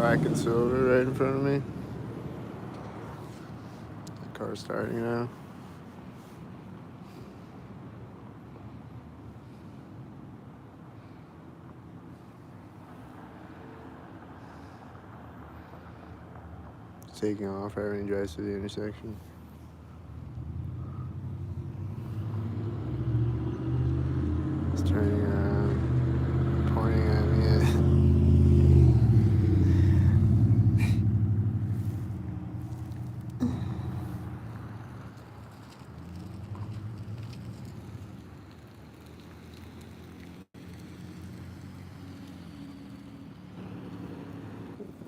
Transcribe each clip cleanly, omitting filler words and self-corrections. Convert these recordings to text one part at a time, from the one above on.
black and silver right in front of me. The car's starting now. It's taking off right when he drives through the intersection. It's turning around, pointing at me.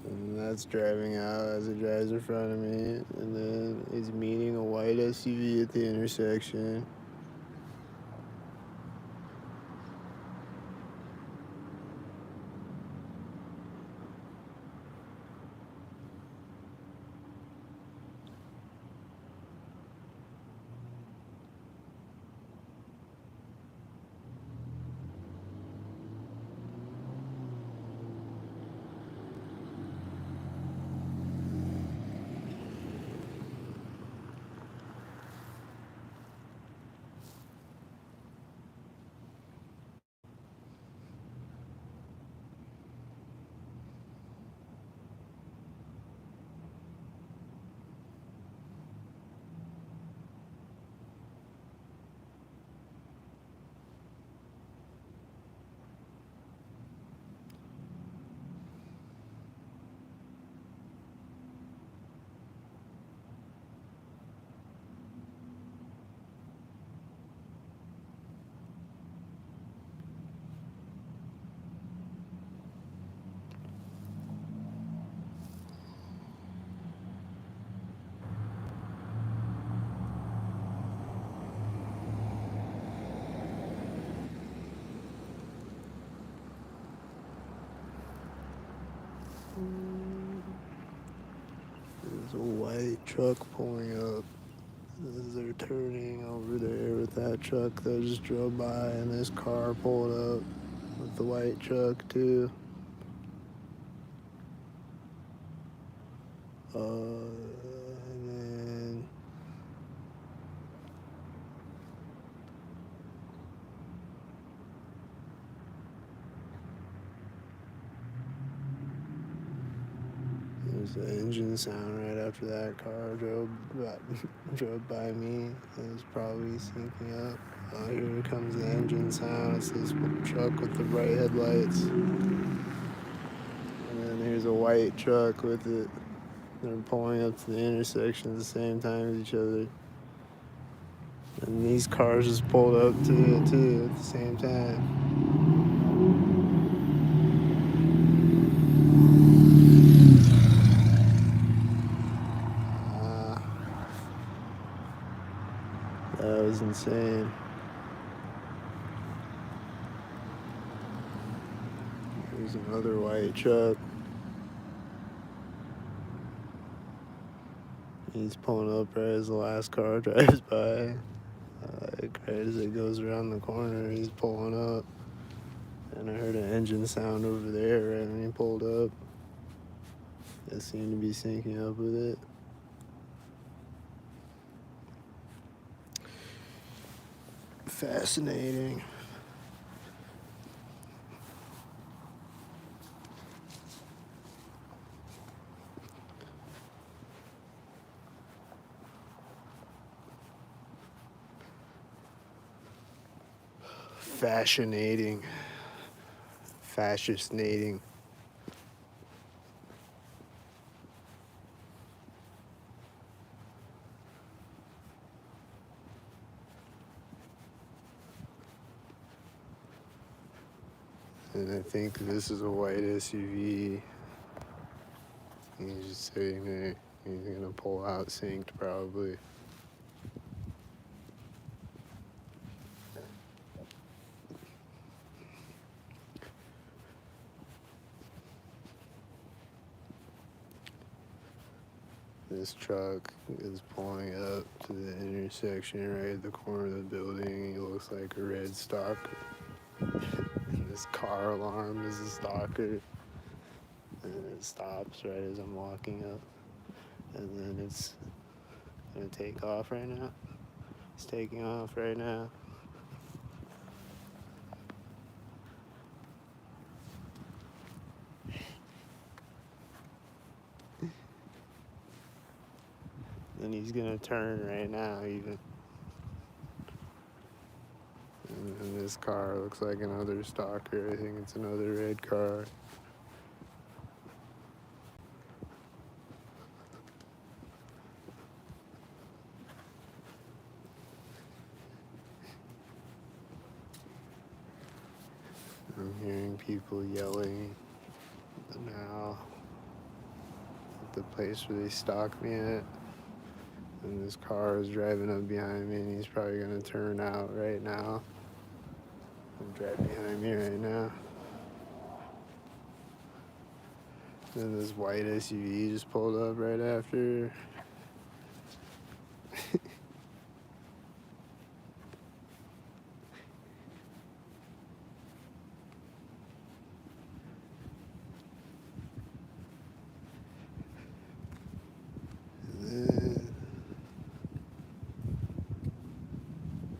And that's driving out as it drives in front of me. And then it's meeting a white SUV at the intersection. There's a white truck pulling up. As they're turning over there with that truck that just drove by, and this car pulled up with the white truck too. And then there's the engine sound right after that car drove by me. It was probably syncing up. Oh, here comes the engine sound. It's this truck with the bright headlights. And then here's a white truck with it. They're pulling up to the intersection at the same time as each other. And these cars just pulled up to it too at the same time. That was insane. There's another white truck. He's pulling up right as the last car drives by. Right as it goes around the corner, he's pulling up. And I heard an engine sound over there right when he pulled up. It seemed to be syncing up with it. Fascinating. Fascinating. Fascinating. And I think this is a white SUV. He's just sitting there. He's gonna pull out synced probably. This truck is pulling up to the intersection right at the corner of the building. He looks like a red stalker. And this car alarm is a stalker. and then it stops right as I'm walking up, and then it's gonna take off right now. It's taking off right now. And he's gonna turn right now even. And this car looks like another stalker. I think it's another red car. I'm hearing people yelling now at the place where they stalked me at. And this car is driving up behind me, and he's probably gonna turn out right now and drive behind me right now. Then this white SUV just pulled up right after. And then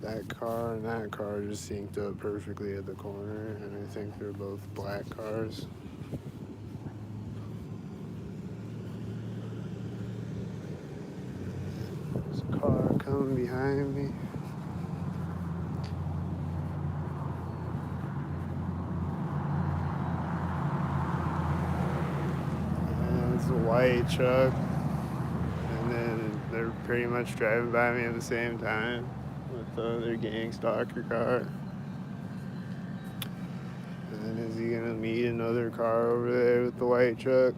that car and that car just synced up perfectly at the corner, and I think they're both black cars. There's a car coming behind me. And it's a white truck, and then they're pretty much driving by me at the same time with the other gang stalker car. And then is he gonna meet another car over there with the white truck?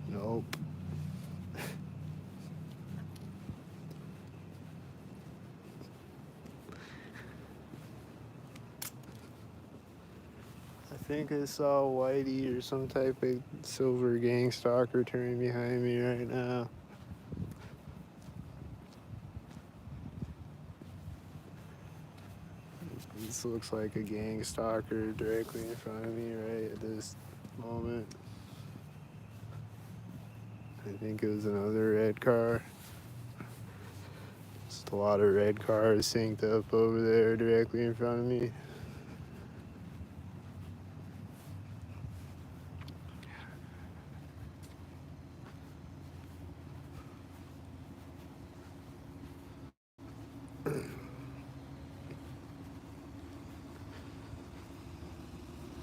Nope. I think I saw Whitey or some type of silver gang stalker turning behind me right now. This looks like a gang stalker directly in front of me right at this moment. I think it was another red car. Just a lot of red cars synced up over there directly in front of me.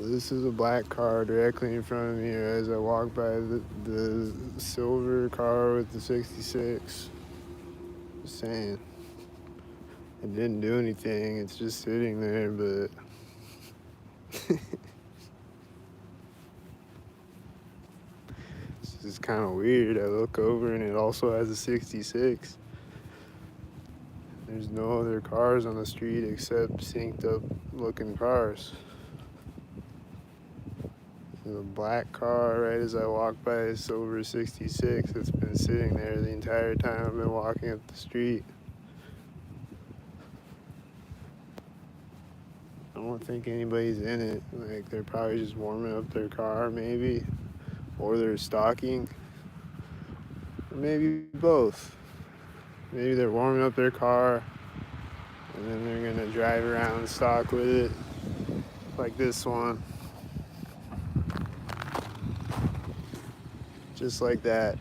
This is a black car directly in front of me as I walk by the silver car with the 66. Just saying. It didn't do anything, it's just sitting there, but this is kind of weird. I look over and it also has a 66. There's no other cars on the street except synced up looking cars. There's a black car right as I walk by a silver 66 that's been sitting there the entire time I've been walking up the street. I don't think anybody's in it. Like, they're probably just warming up their car, maybe, or they're stalking, or maybe both. Maybe they're warming up their car and then they're gonna drive around and stalk with it, like this one. Just like that.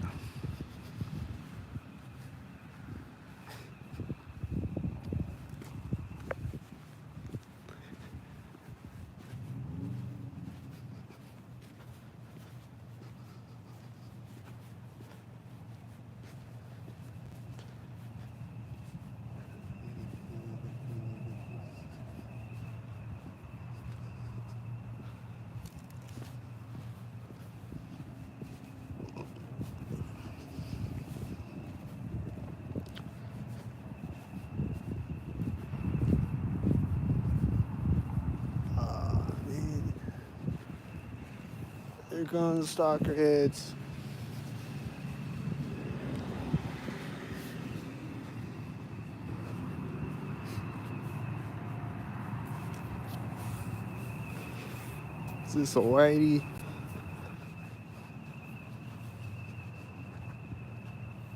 Here comes the stalker heads. Is this a whitey?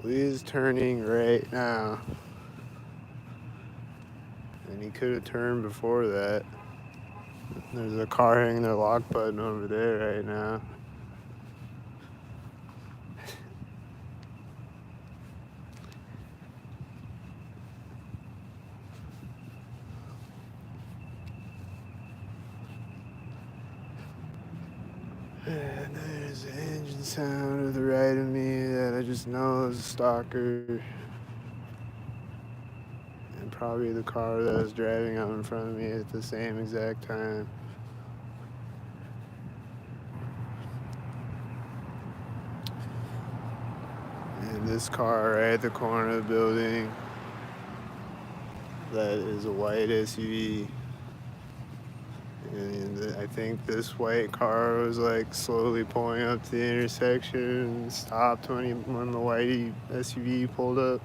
Well, he is turning right now. And he could have turned before that. There's a car hanging their lock button over there right now. And there's an engine sound to the right of me that I just know is a stalker. And probably the car that was driving out in front of me at the same exact time. And this car right at the corner of the building, that is a white SUV. And I think this white car was like slowly pulling up to the intersection and stopped when the white SUV pulled up.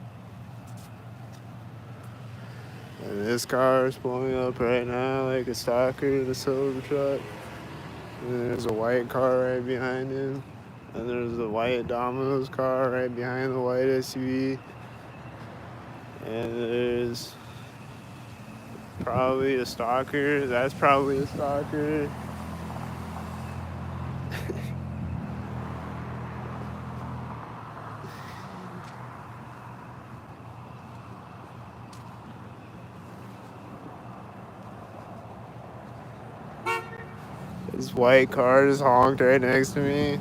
And this car is pulling up right now like a stalker, the silver truck. And there's a white car right behind him. And there's the white Domino's car right behind the white SUV. And there's probably a stalker. That's probably a stalker. This white car just honked right next to me.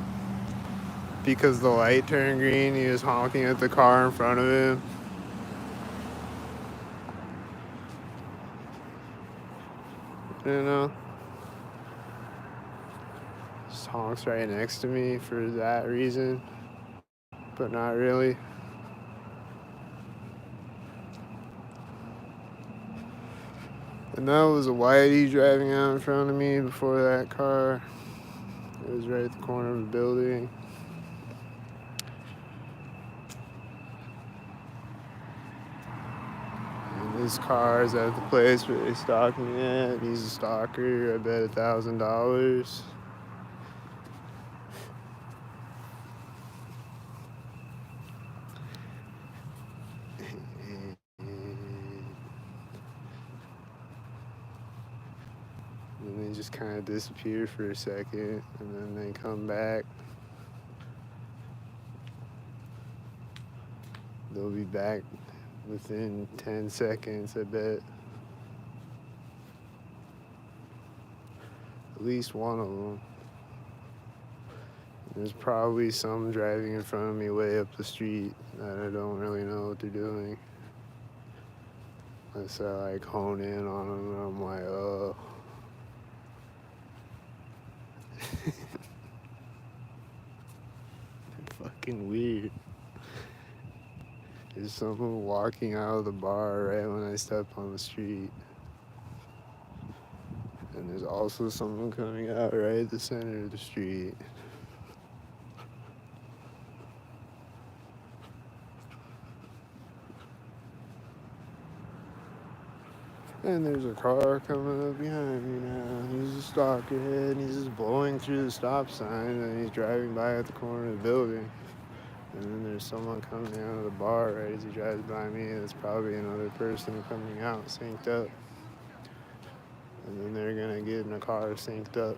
Because the light turned green, he was honking at the car in front of him. You know? Just honks right next to me for that reason. But not really. And that was a whitey driving out in front of me before that car. It was right at the corner of the building. And this car is at the place where they stalked me at. He's a stalker. I bet $1,000. And they just kind of disappear for a second, and then they come back. They'll be back within 10 seconds, I bet. At least one of them. There's probably some driving in front of me way up the street that I don't really know what they're doing. Unless I like hone in on them and I'm like, oh. They're fucking weird. There's someone walking out of the bar right when I step on the street. And there's also someone coming out right at the center of the street. And there's a car coming up behind me now. He's a stalker and he's just blowing through the stop sign and he's driving by at the corner of the building. And then there's someone coming out of the bar right as he drives by me. That's probably another person coming out synced up. And then they're gonna get in a car synced up.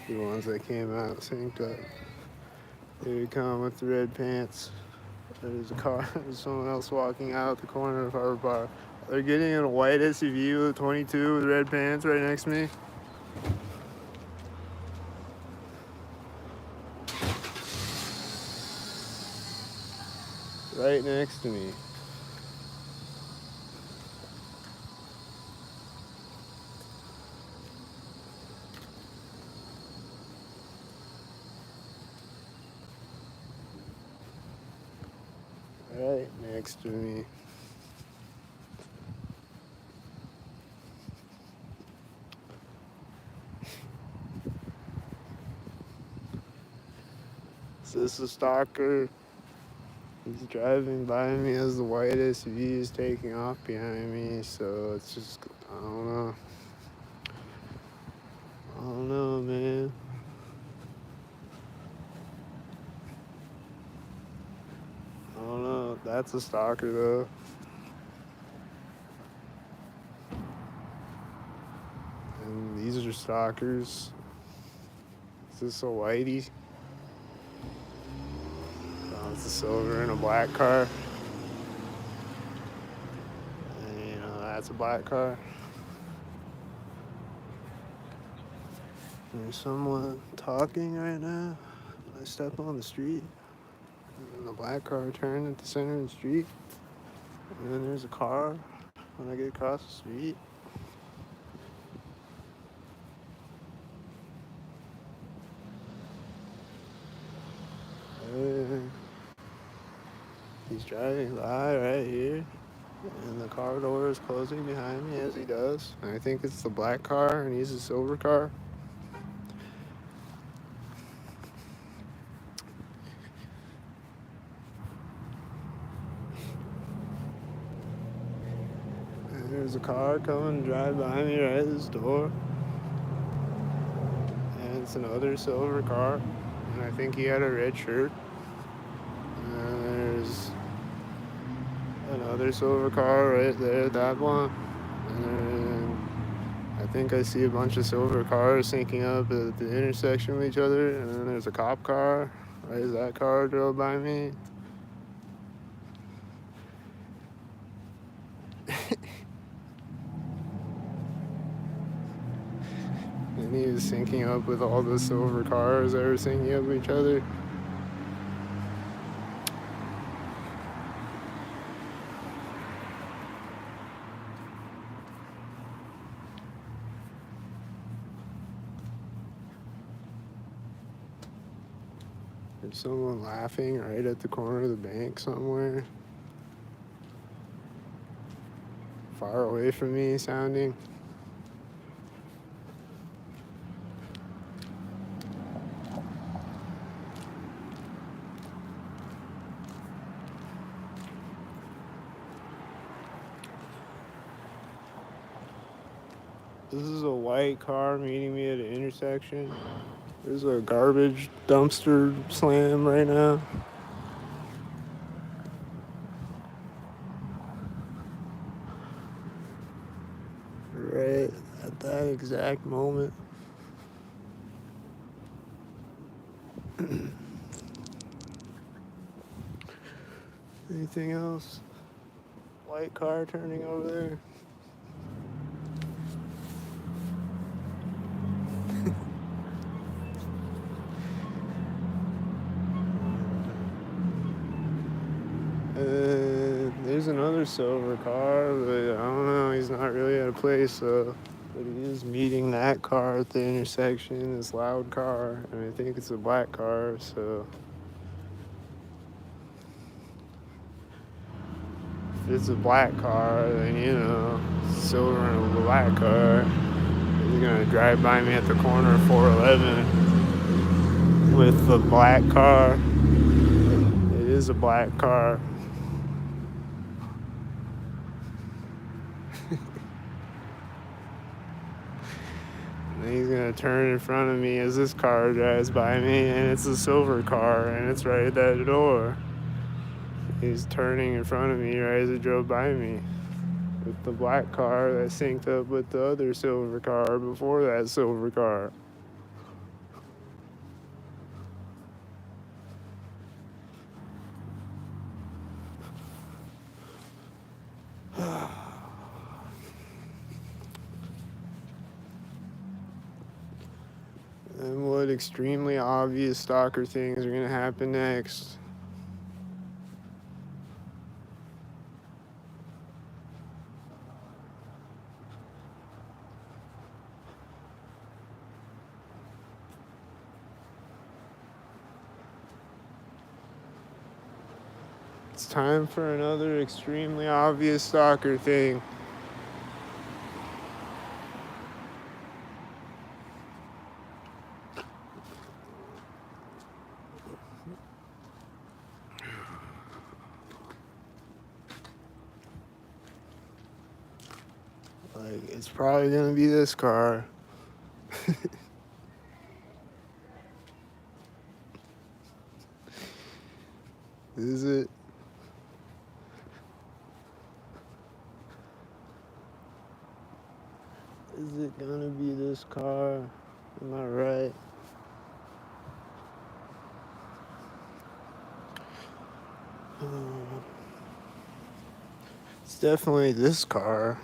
The ones that came out synced up. Here he come with the red pants. There's a car, there's someone else walking out the corner of our bar. They're getting in a white SUV with a 22 with red pants right next to me. Right next to me. Right next to me. Is this a stalker? He's driving by me as the white SUV is taking off behind me, so it's just, I don't know. don't know, man. I don't know. That's a stalker, though. And these are stalkers. Is this a whitey? Oh, it's a silver and a black car. And, you know, that's a black car. There's someone talking right now. I step on the street. And the black car turned at the center of the street. And then there's a car when I get across the street. And he's driving by right here. And the car door is closing behind me as he does. And I think it's the black car and he's a silver car. And there's a car coming to drive by me right at this door. And it's another silver car. And I think he had a red shirt. And there's another silver car right there, that one. And I think I see a bunch of silver cars syncing up at the intersection with each other. And then there's a cop car right as that car drove by me. And he was syncing up with all the silver cars that were syncing up with each other. There's someone laughing right at the corner of the bank somewhere. Far away from me sounding. This is a white car meeting me at an intersection. There's a garbage dumpster slam right now. Right at that exact moment. Anything else? White car turning over there. There's another silver car, but I don't know, he's not really at a place, so. But he is meeting that car at the intersection, this loud car, and I think it's a black car, so. If it's a black car, then, you know, silver and a black car. He's gonna drive by me at the corner of 411 with the black car. It is a black car. And he's gonna turn in front of me as this car drives by me, and it's a silver car, and it's right at that door. He's turning in front of me right as it drove by me. With the black car that synced up with the other silver car before that silver car. And what extremely obvious stalker things are gonna happen next? It's time for another extremely obvious stalker thing. Like, it's probably gonna be this car. Is it? Is it gonna be this car? Am I right? It's definitely this car.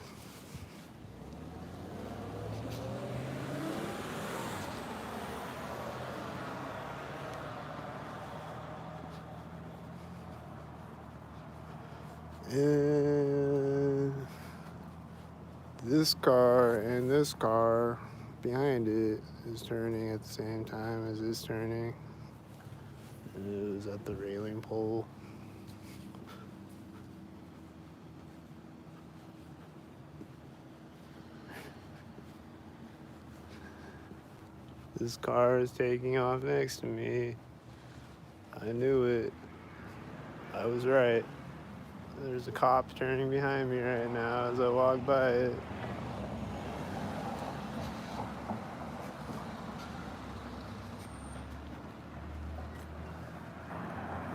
And this car and this car behind it is turning at the same time as it's turning. And it was at the railing pole. This car is taking off next to me. I knew it. I was right. There's a cop turning behind me right now as I walk by it.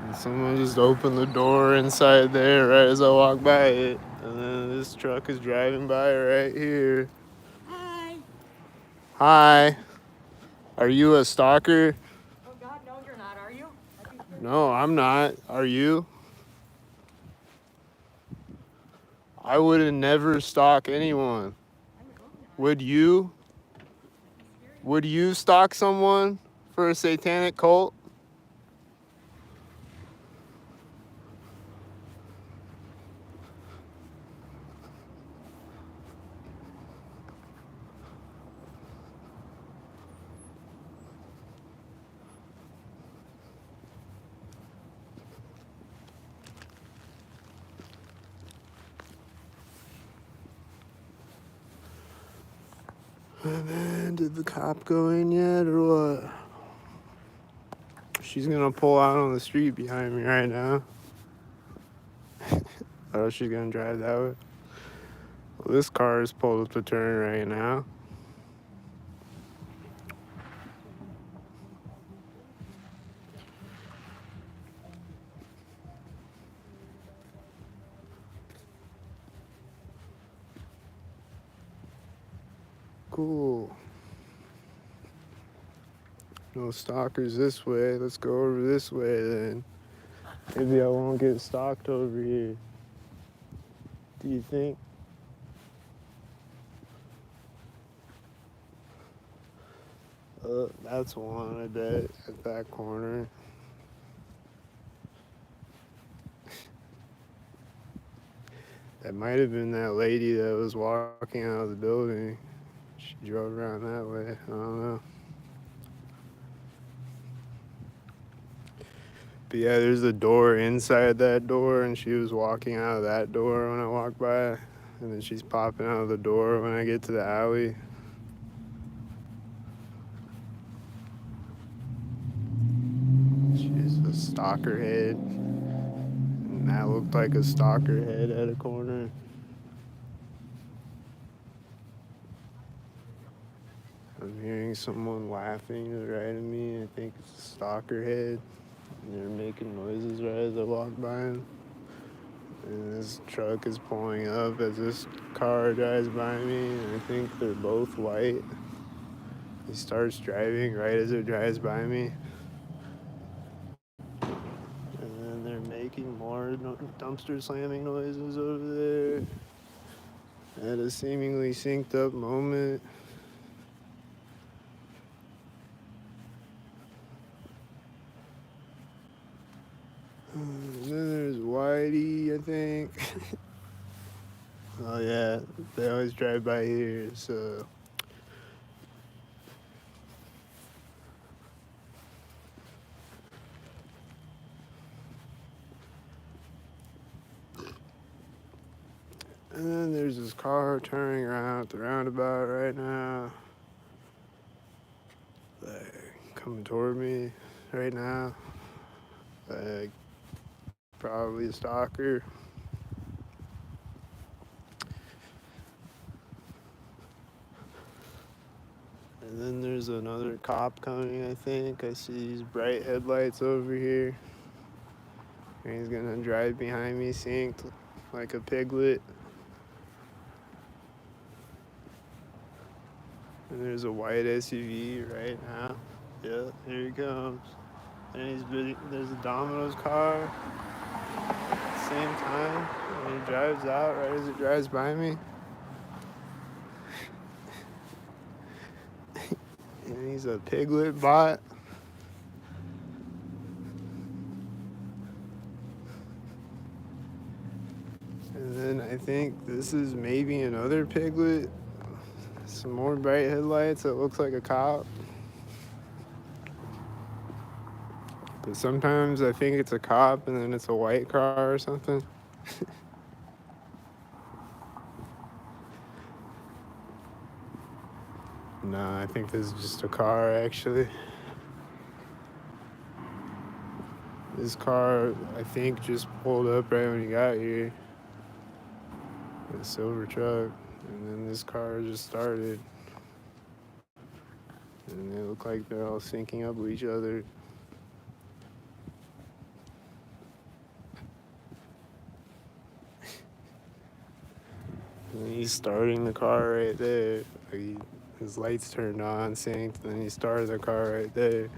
And someone just opened the door inside there right as I walk by it. And then this truck is driving by right here. Hi. Hi. Are you a stalker? Oh God, no, you're not, are you? No, I'm not. Are you? I would never stalk anyone. Would you? Would you stalk someone for a satanic cult? Man, did the cop go in yet or what? She's gonna pull out on the street behind me right now. Oh, she's gonna drive that way. Well, this car is pulled up to turn right now. Cool. No stalkers this way. Let's go over this way then. Maybe I won't get stalked over here. Do you think? That's one, I bet, at that corner. That might have been that lady that was walking out of the building. She drove around that way. I don't know. But yeah, there's a door inside that door, and she was walking out of that door when I walked by. And then she's popping out of the door when I get to the alley. She's a stalker head. And that looked like a stalker head at a corner. I'm hearing someone laughing to the right of me. I think it's a stalker head. And they're making noises right as I walk by him. And this truck is pulling up as this car drives by me. And I think they're both white. He starts driving right as it drives by me. And then they're making more dumpster slamming noises over there at a seemingly synced up moment. And then there's Whitey, I think. Oh yeah, they always drive by here, so. And then there's this car turning around at the roundabout right now. Like, coming toward me right now. Like, probably a stalker. And then there's another cop coming, I think. I see these bright headlights over here. And he's gonna drive behind me synced like a piglet. And there's a white SUV right now. Yeah, here he comes. And there's a Domino's car at the same time. And he drives out right as it drives by me. And he's a piglet bot. And then I think this is maybe another piglet. Some more bright headlights that looks like a cop. But sometimes I think it's a cop and then it's a white car or something. No, I think this is just a car actually. This car, I think, just pulled up right when he got here. A silver truck. And then this car just started. And they look like they're all syncing up with each other. And he's starting the car right there. His lights turned on, synced, and then he started the car right there.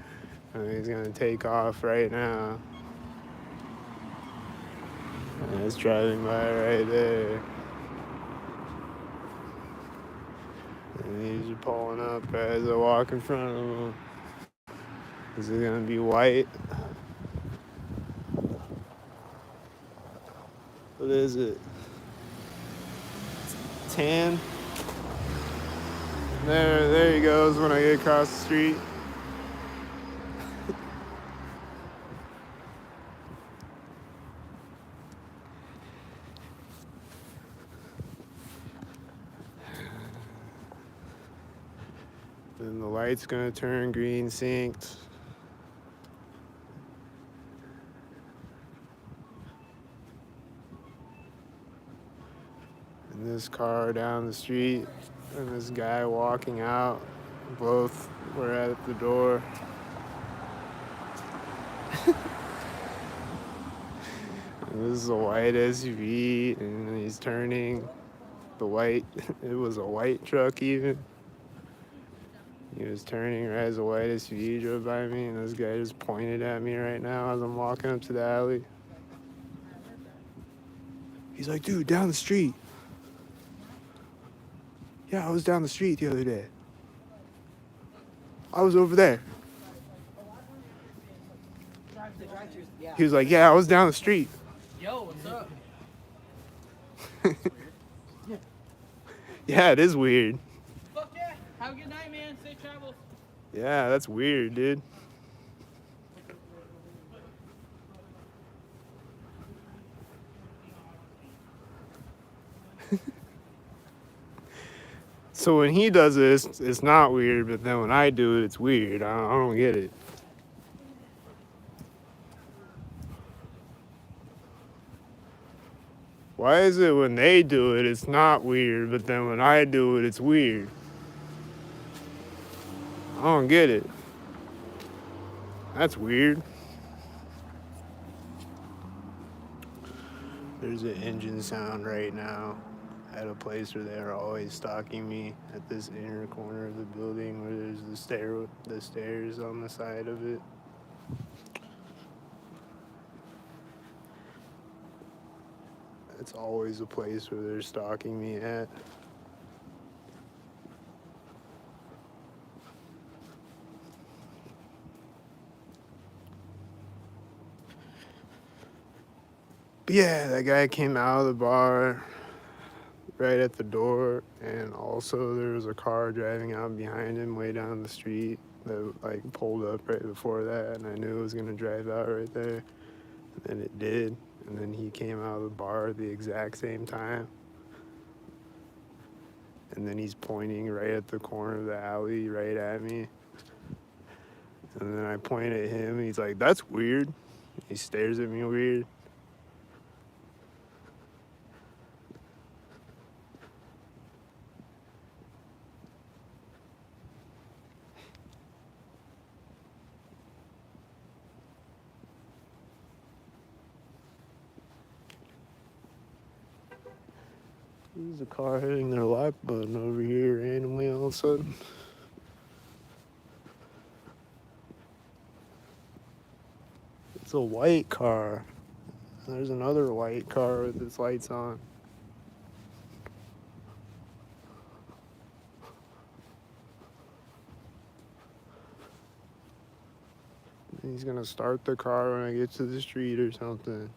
And he's gonna take off right now. And it's driving by right there. And he's pulling up as I walk in front of him. Is it gonna be white? What is it? Tan? There he goes when I get across the street. Then the light's gonna turn green synced. And this car down the street and this guy walking out, both were at the door. And this is a white SUV and he's turning the white, it was a white truck even. He was turning right as a white SUV drove by me, and this guy just pointed at me right now as I'm walking up to the alley. He's like, dude, down the street. Yeah, I was down the street the other day. I was over there. He was like, yeah, I was down the street. Yo, what's up? Yeah, it is weird. Fuck yeah. Have a good night, man. Safe travels. Yeah, that's weird, dude. So when he does this, it's not weird, but then when I do it, it's weird. I don't get it. Why is it when they do it, it's not weird, but then when I do it, it's weird? I don't get it. That's weird. There's an engine sound right now at a place where they're always stalking me at this inner corner of the building where there's the stairs on the side of it. It's always a place where they're stalking me at. But yeah, that guy came out of the bar right at the door, and also there was a car driving out behind him way down the street that like pulled up right before that, and I knew it was gonna drive out right there, and it did. And then he came out of the bar at the exact same time, and then he's pointing right at the corner of the alley right at me, and then I point at him and he's like, that's weird. He stares at me weird. There's a car hitting their lock button over here randomly all of a sudden. It's a white car. There's another white car with its lights on. He's gonna start the car when I get to the street or something.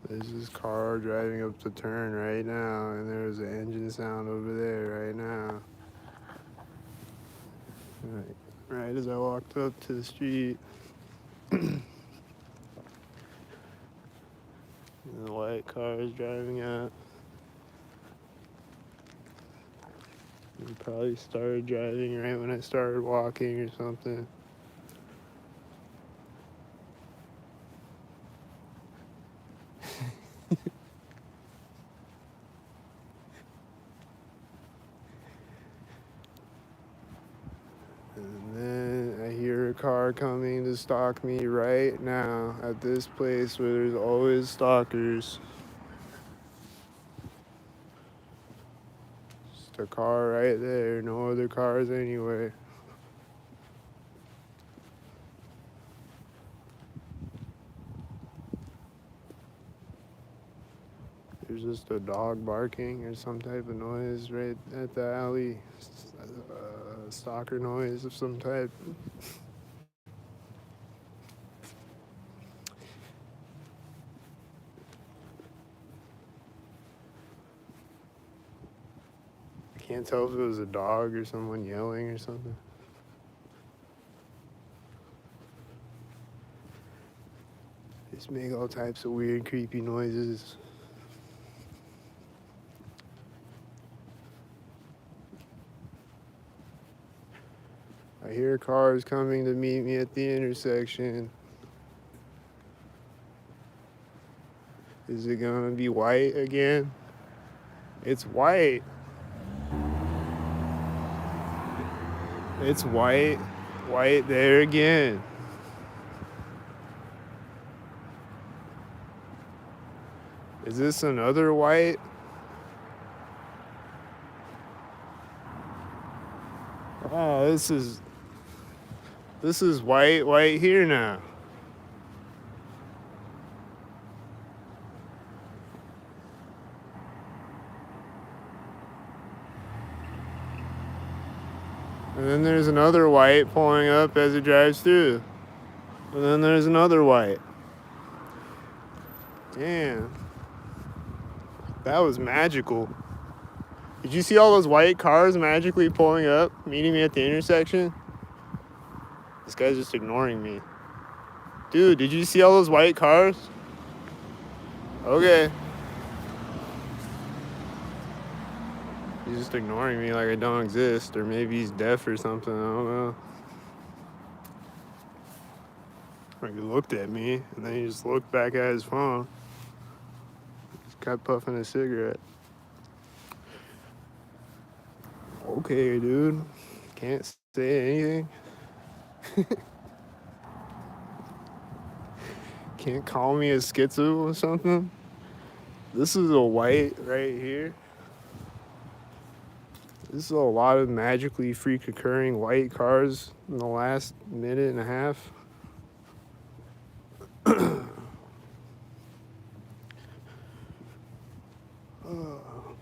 There's this car driving up the turn right now, and there's an engine sound over there right now. Right as I walked up to the street. And the white car is driving out. He probably started driving right when I started walking or something. And then I hear a car coming to stalk me right now at this place where there's always stalkers. Just a car right there, no other cars anywhere. There's just a dog barking or some type of noise right at the alley. Stalker noise of some type. I can't tell if it was a dog or someone yelling or something. They just make all types of weird, creepy noises. I hear cars coming to meet me at the intersection. Is it gonna be white again? It's white. It's white. White there again. Is this another white? Oh, this is white here now. And then there's another white pulling up as it drives through. And then there's another white. Damn. That was magical. Did you see all those white cars magically pulling up, meeting me at the intersection? This guy's just ignoring me. Dude, did you see all those white cars? Okay. He's just ignoring me like I don't exist, or maybe he's deaf or something, I don't know. Or he looked at me, and then he just looked back at his phone. Just kept puffing a cigarette. Okay, dude. Can't say anything. Can't call me a schizo or something. This is a white right here. This is a lot of magically freak occurring white cars in the last minute and a half.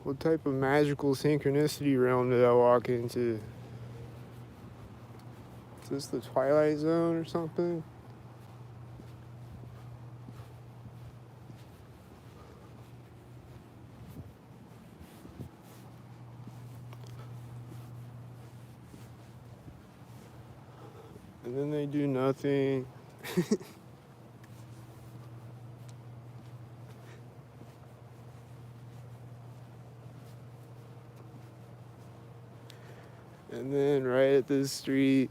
What type of magical synchronicity realm did I walk into? Is this the Twilight Zone or something? And then they do nothing. And then right at this street,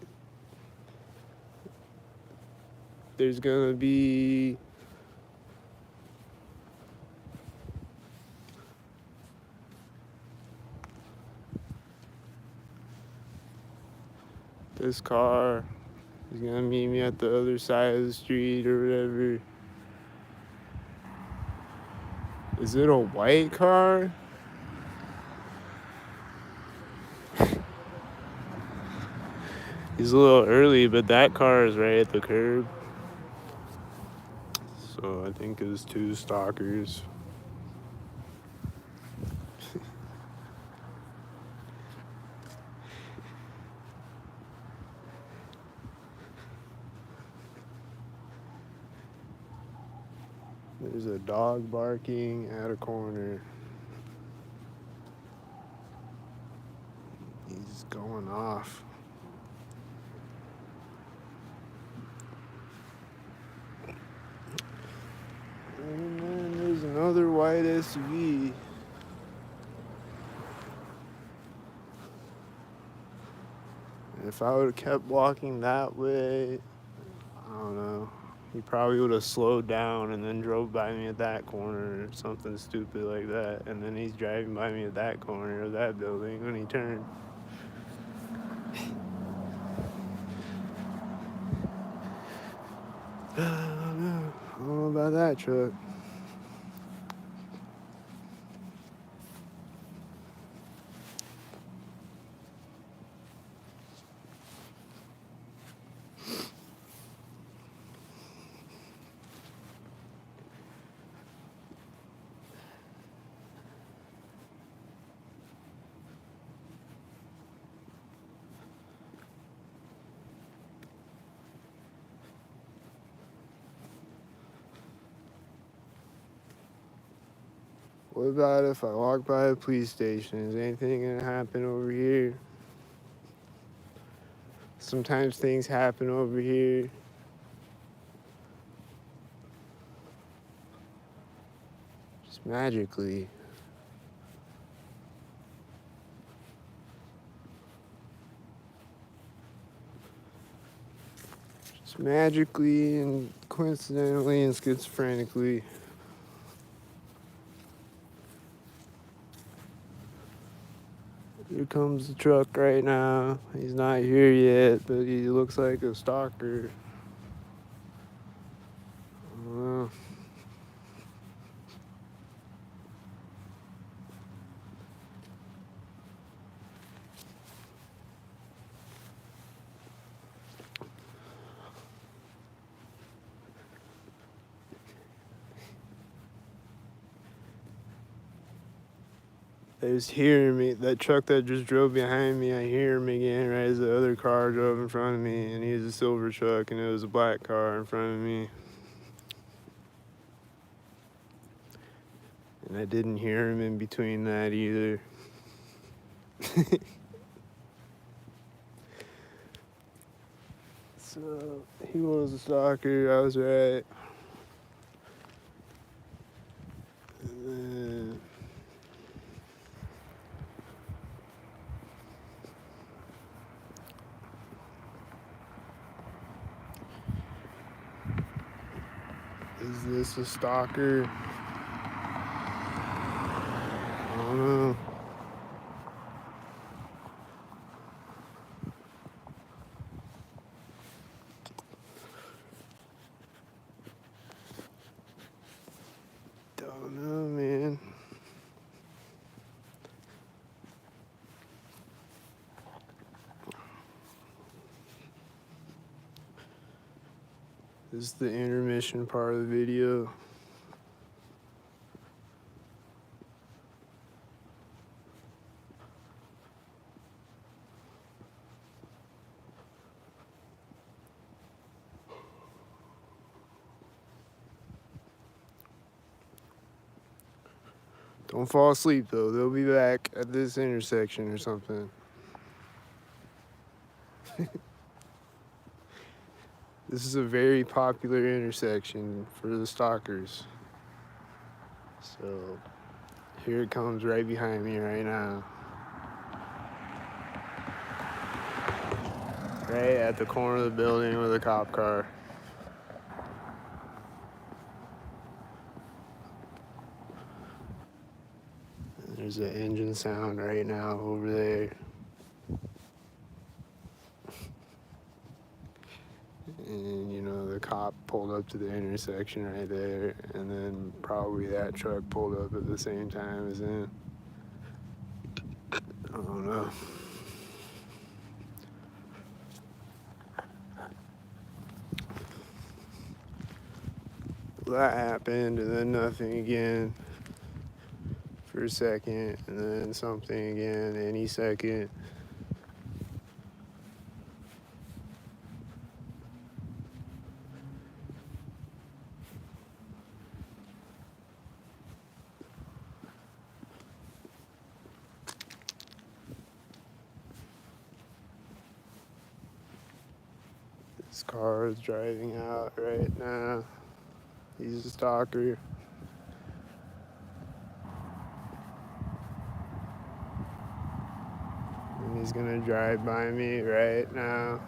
there's gonna be this car. He's gonna meet me at the other side of the street or whatever. Is it a white car? He's a little early, but that car is right at the curb. So I think it's two stalkers. There's a dog barking at a corner. He's going off. And then there's another white SUV. And if I would have kept walking that way, I don't know. He probably would have slowed down and then drove by me at that corner or something stupid like that. And then he's driving by me at that corner of that building when he turned. I don't know about that truck. What about if I walk by a police station? Is anything gonna happen over here? Sometimes things happen over here. Just magically. Just magically and coincidentally and schizophrenically. Here comes the truck right now. He's not here yet, but he looks like a stalker. I don't know. I just hear me. That truck that just drove behind me, I hear him again right as the other car drove in front of me. And he's a silver truck and it was a black car in front of me. And I didn't hear him in between that either. So he was a stalker, I was right. And then is this a stalker? I don't know. Don't know, man. This is the intermission part of the video. Don't fall asleep though. They'll be back at this intersection or something. This is a very popular intersection for the stalkers. So here it comes right behind me right now. Right at the corner of the building with a cop car. There's an engine sound right now over there. And, you know, the cop pulled up to the intersection right there, and then probably that truck pulled up at the same time as him. I don't know. That happened, and then nothing again for a second, and then something again any second. This car is driving out right now. He's a stalker. And he's gonna drive by me right now.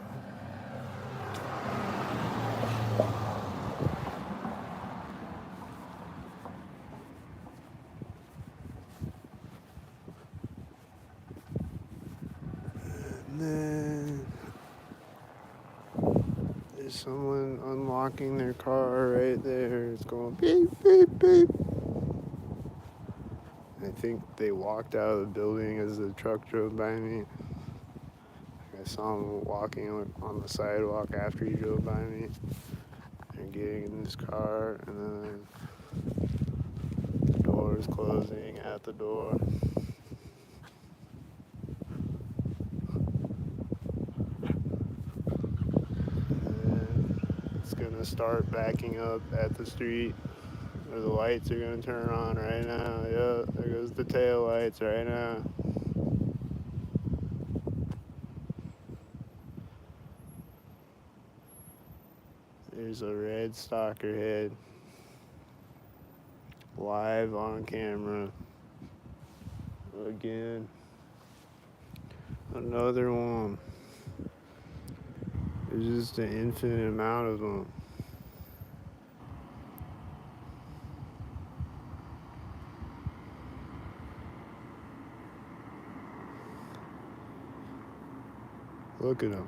And then there's someone unlocking their car right there. It's going beep, beep, beep. I think they walked out of the building as the truck drove by me. I saw him walking on the sidewalk after he drove by me. They're getting in this car, and then the door is closing at the door. And it's gonna start backing up at the street. Or the lights are gonna turn on right now. Yeah, there goes the tail lights right now. There's a red stalker head. Live on camera. Again. Another one. There's just an infinite amount of them. Look at them.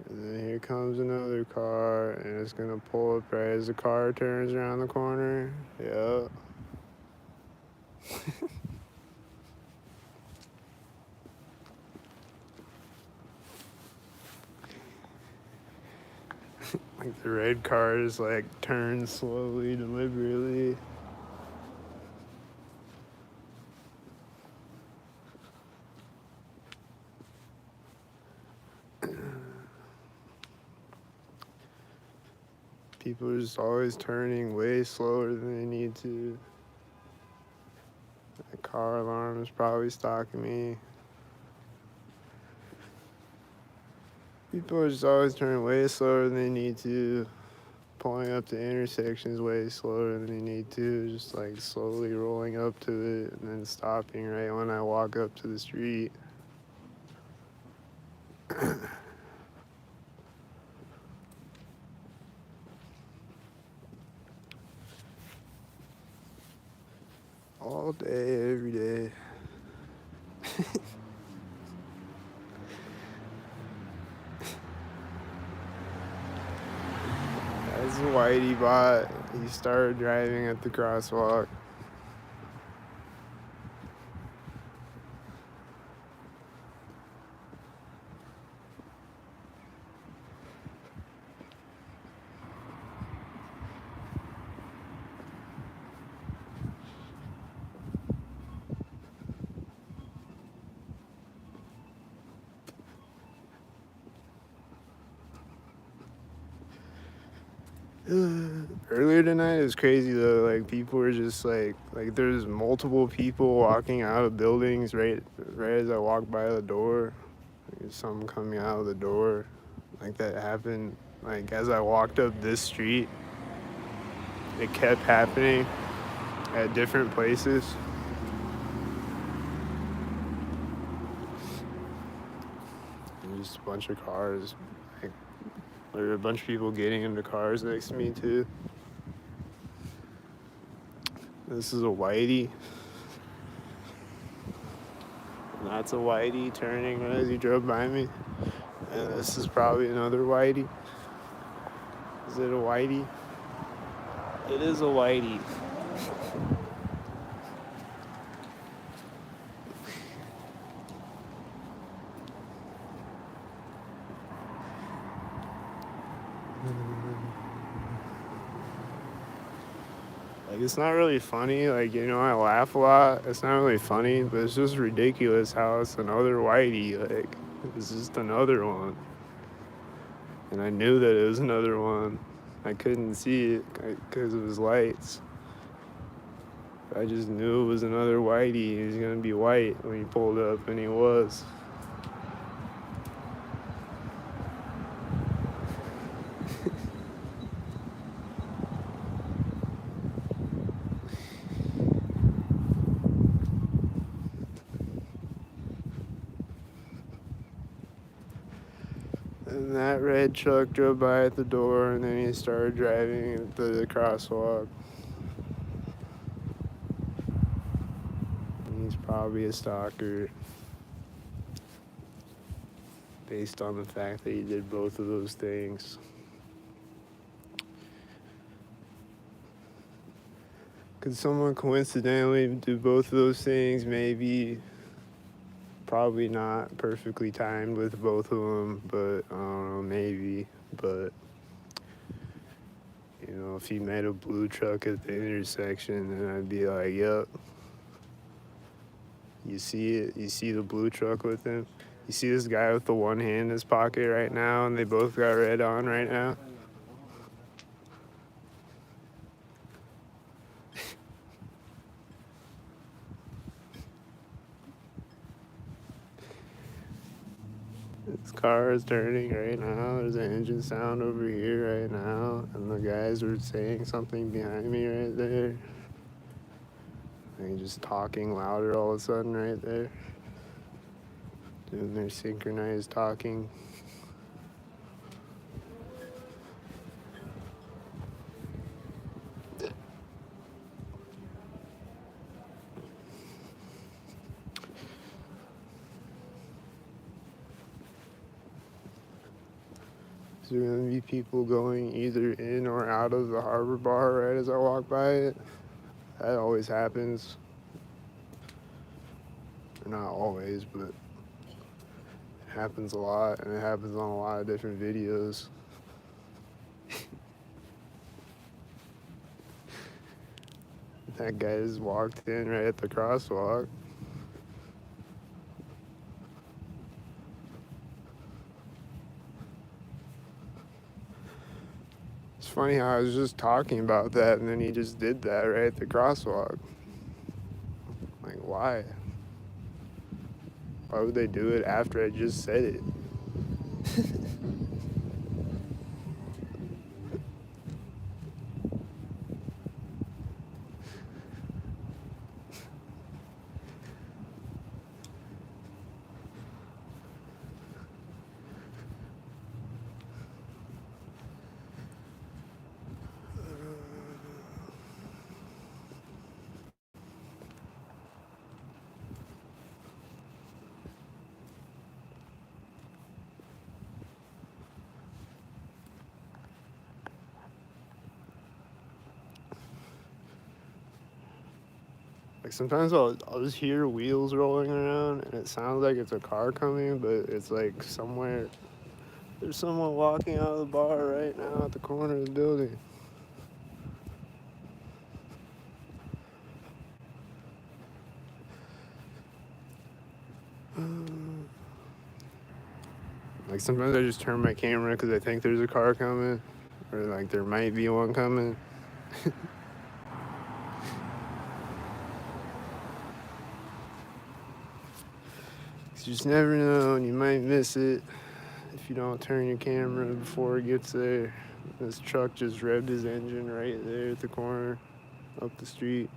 And then here comes another car, and it's gonna pull up right as the car turns around the corner. Yep. Like the red car just like turns slowly, deliberately. People are just always turning way slower than they need to. That car alarm is probably stalking me. People are just always turning way slower than they need to. Pulling up to intersections way slower than they need to. Just like slowly rolling up to it and then stopping right when I walk up to the street. All day, every day. That's a whitey bot. He started driving at the crosswalk. Earlier tonight it was crazy though. Like people were just like there's multiple people walking out of buildings right as I walked by the door. There's some coming out of the door. Like that happened like as I walked up this street. It kept happening at different places. And just a bunch of cars. Like there were a bunch of people getting into cars next to me too. This is a whitey. And that's a whitey turning as he drove by me. And this is probably another whitey. Is it a whitey? It is a whitey. Like, it's not really funny. Like, I laugh a lot. It's not really funny, but it's just ridiculous how it's another whitey. Like, it's just another one. And I knew that it was another one. I couldn't see it because of his lights. I just knew it was another whitey. He was going to be white when he pulled up, and he was. And that red truck drove by at the door, and then he started driving at the crosswalk. And he's probably a stalker, based on the fact that he did both of those things. Could someone coincidentally do both of those things? Maybe. Probably not perfectly timed with both of them, but I don't know, maybe. But if he met a blue truck at the intersection, then I'd be like, yep. You see it? You see the blue truck with him? You see this guy with the one hand in his pocket right now, and they both got red on right now? This car is turning right now. There's an engine sound over here right now, and the guys are saying something behind me right there. They're just talking louder all of a sudden right there. Doing their synchronized talking. Is there going to be people going either in or out of the harbor bar right as I walk by it? That always happens. Or not always, but it happens a lot, and it happens on a lot of different videos. That guy just walked in right at the crosswalk. It's funny how I was just talking about that, and then he just did that right at the crosswalk. Like, why? Why would they do it after I just said it? Like, sometimes I'll just hear wheels rolling around, and it sounds like it's a car coming, but it's like there's someone walking out of the bar right now at the corner of the building. Like, sometimes I just turn my camera because I think there's a car coming, or like there might be one coming. You just never know, and you might miss it if you don't turn your camera before it gets there. This truck just revved his engine right there at the corner, up the street.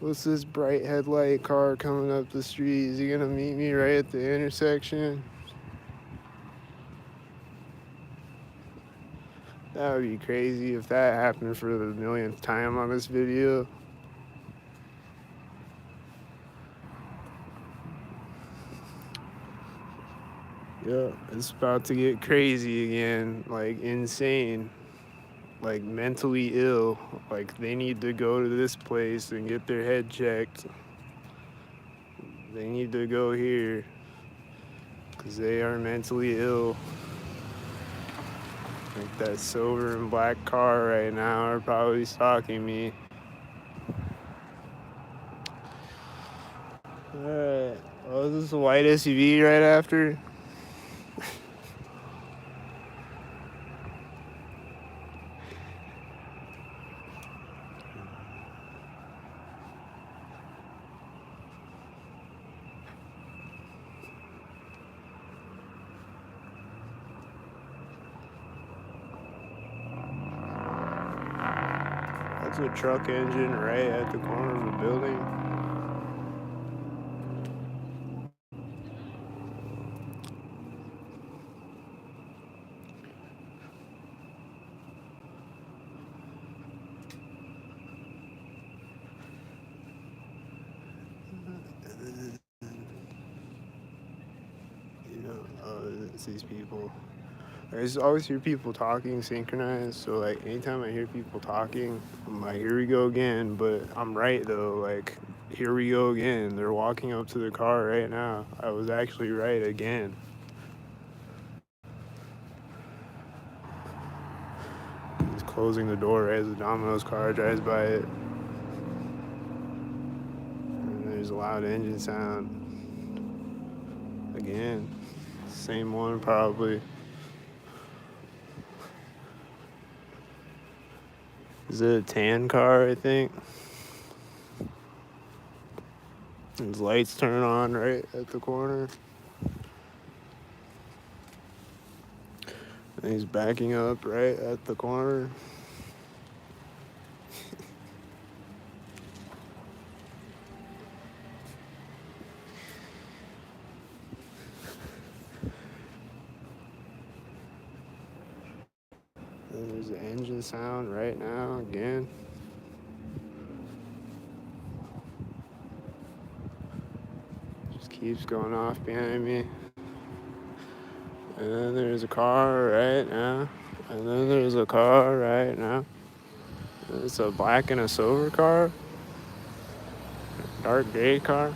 What's this bright headlight car coming up the street? Is he gonna meet me right at the intersection? That would be crazy if that happened for the millionth time on this video. Yeah, it's about to get crazy again, like insane, like mentally ill. Like they need to go to this place and get their head checked. They need to go here because they are mentally ill. Like that silver and black car right now are probably stalking me. Alright. Oh, is this a white SUV right after? That's a truck engine right at the corner of the building. It's these people. I just always hear people talking synchronized, so like anytime I hear people talking, I'm like, here we go again, but I'm right though, like, here we go again. They're walking up to the car right now. I was actually right again. He's closing the door right as the Domino's car drives by it. And there's a loud engine sound. Again. Same one probably. Is it a tan car, I think? His lights turn on right at the corner. And he's backing up right at the corner. And there's the engine sound right now again. Just keeps going off behind me. And then there's a car right now. And then there's a car right now. It's a black and a silver car. Dark gray car.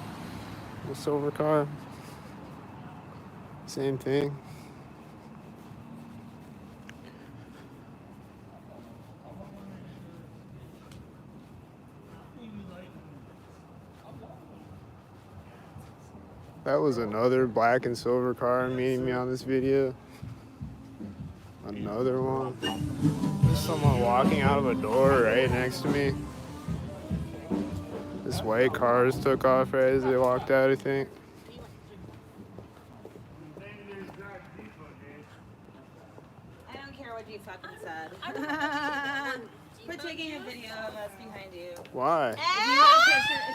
A silver car. Same thing. That was another black and silver car meeting me on this video. Another one. There's someone walking out of a door right next to me. This white car just took off right as they walked out, I think. I don't care what you fucking said. Quit taking a video of us behind you. Why? If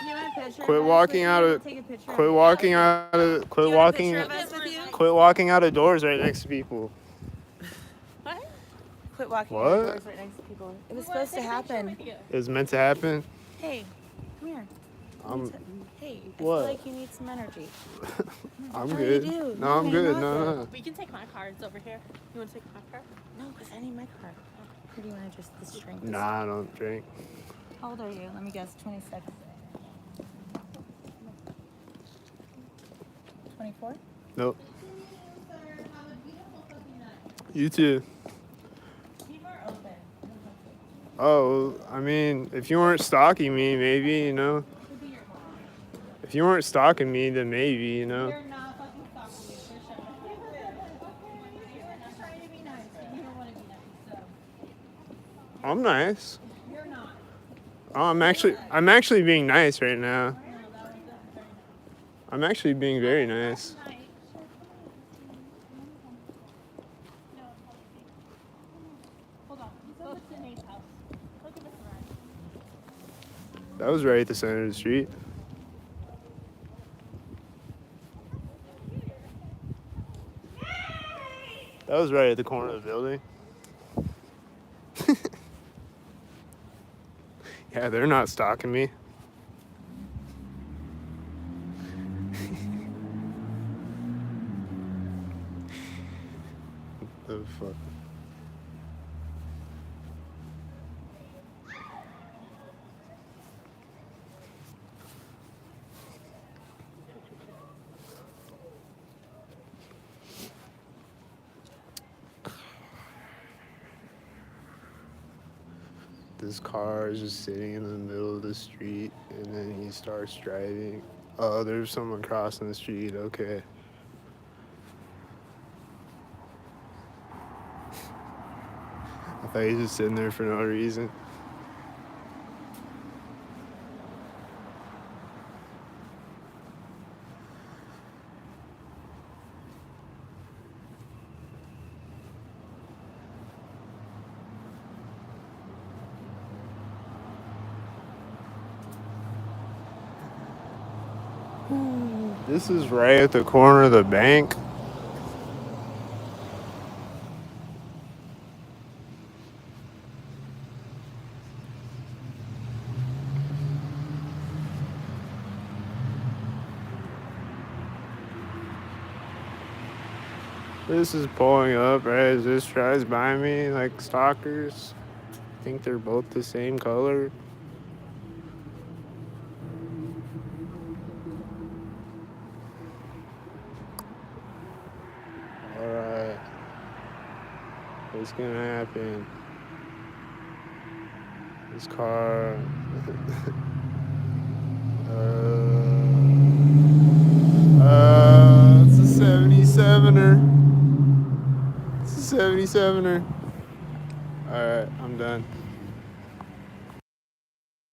you want a picture, Quit walking out of. take a picture. Quit walking out of. Quit walking. Quit walking out of doors right next to people. What? Quit walking What? out of doors right next to people. It was supposed to happen. It was meant to happen. Hey, come here. Hey, I What? feel like you need some energy. I'm Oh, good. you do. No, You I'm may good. not, No, though. no. We can take my car. It's over here. You want to take my car? No, because I need my car. Or do you want to just drink? Nah, I don't drink. How old are you? Let me guess. 26. 24? Nope. You too. Keep her open. Oh, I mean, if you weren't stalking me, maybe, you know. Could be your mom. If you weren't stalking me, then maybe, you know. You're not fucking stalking me. For sure. You're just trying to be nice, and you don't want to be nice. So I'm nice. you're not. Oh, I'm actually being nice right now. No, that was very nice. I'm actually being very nice. Nice. Hold on. Let's go to Nate's house. Look at this ride. That was right at the center of the street. That was right at the corner of the building. Yeah, they're not stalking me. The fuck? This car is just sitting in the middle of the street, and then he starts driving. Oh, there's someone crossing the street. Okay. I thought he was just sitting there for no reason. This is right at the corner of the bank. This is pulling up right as this drives by me like stalkers. I think they're both the same color. Alright. What's gonna happen? This car. It's a 77er. It's a 77er. Alright, I'm done.